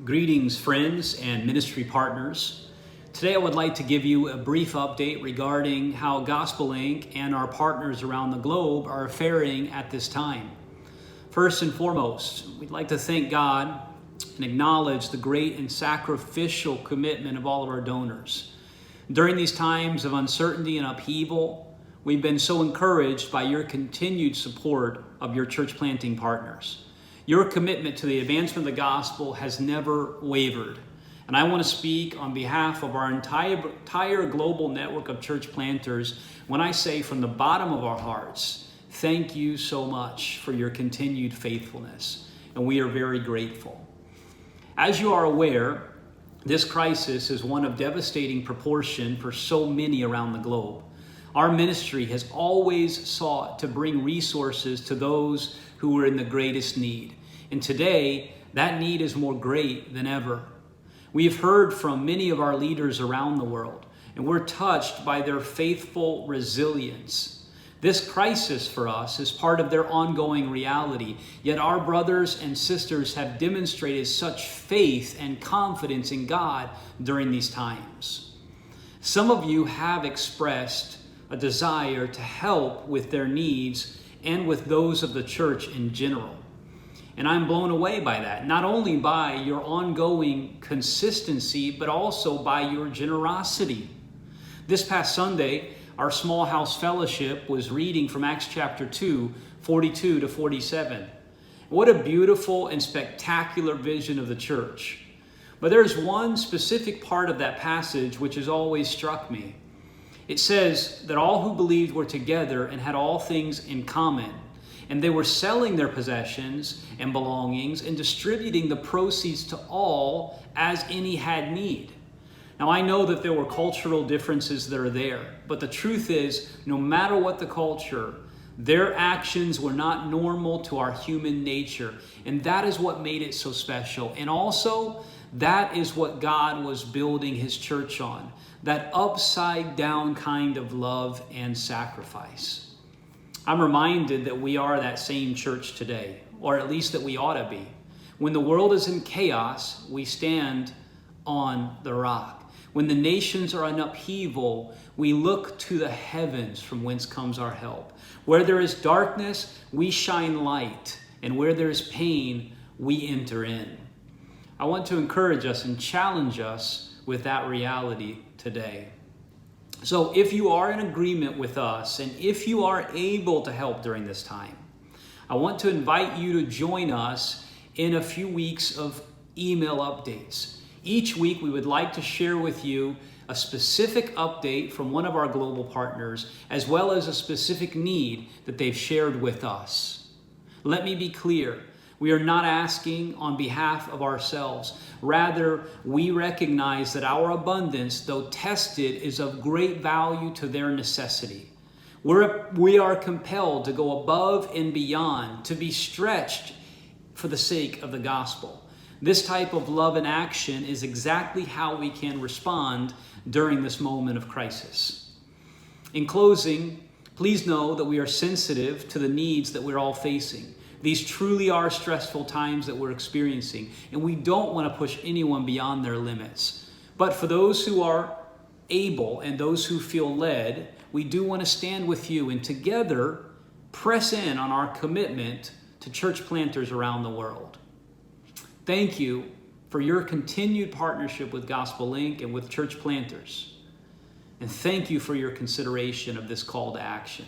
Greetings, friends and ministry partners. Today I would like to give you a brief update regarding how Gospelink and our partners around the globe are faring at this time. First and foremost, we'd like to thank God and acknowledge the great and sacrificial commitment of all of our donors. During these times of uncertainty and upheaval, we've been so encouraged by your continued support of your church planting partners. Your commitment to the advancement of the gospel has never wavered. And I want to speak on behalf of our entire global network of church planters when I say from the bottom of our hearts, thank you so much for your continued faithfulness. And we are very grateful. As you are aware, this crisis is one of devastating proportion for so many around the globe. Our ministry has always sought to bring resources to those who are in the greatest need. And today, that need is more great than ever. We have heard from many of our leaders around the world, and we're touched by their faithful resilience. This crisis for us is part of their ongoing reality, yet our brothers and sisters have demonstrated such faith and confidence in God during these times. Some of you have expressed a desire to help with their needs and with those of the church in general. And I'm blown away by that, not only by your ongoing consistency, but also by your generosity. This past Sunday, our small house fellowship was reading from Acts chapter 2, 42 to 47. What a beautiful and spectacular vision of the church. But there's one specific part of that passage which has always struck me. It says that all who believed were together and had all things in common. And they were selling their possessions and belongings and distributing the proceeds to all as any had need. Now, I know that there were cultural differences that are there, but the truth is, no matter what the culture, their actions were not normal to our human nature. And that is what made it so special. And also, that is what God was building his church on, that upside down kind of love and sacrifice. I'm reminded that we are that same church today, or at least that we ought to be. When the world is in chaos, we stand on the rock. When the nations are in upheaval, we look to the heavens from whence comes our help. Where there is darkness, we shine light, and where there is pain, we enter in. I want to encourage us and challenge us with that reality today. So if you are in agreement with us and if you are able to help during this time, I want to invite you to join us in a few weeks of email updates. Each week we would like to share with you a specific update from one of our global partners as well as a specific need that they've shared with us. Let me be clear. We are not asking on behalf of ourselves. Rather, we recognize that our abundance, though tested, is of great value to their necessity. We are compelled to go above and beyond, to be stretched for the sake of the gospel. This type of love and action is exactly how we can respond during this moment of crisis. In closing, please know that we are sensitive to the needs that we're all facing. These truly are stressful times that we're experiencing, and we don't want to push anyone beyond their limits. But for those who are able and those who feel led, we do want to stand with you and together press in on our commitment to church planters around the world. Thank you for your continued partnership with Gospelink and with church planters. And thank you for your consideration of this call to action.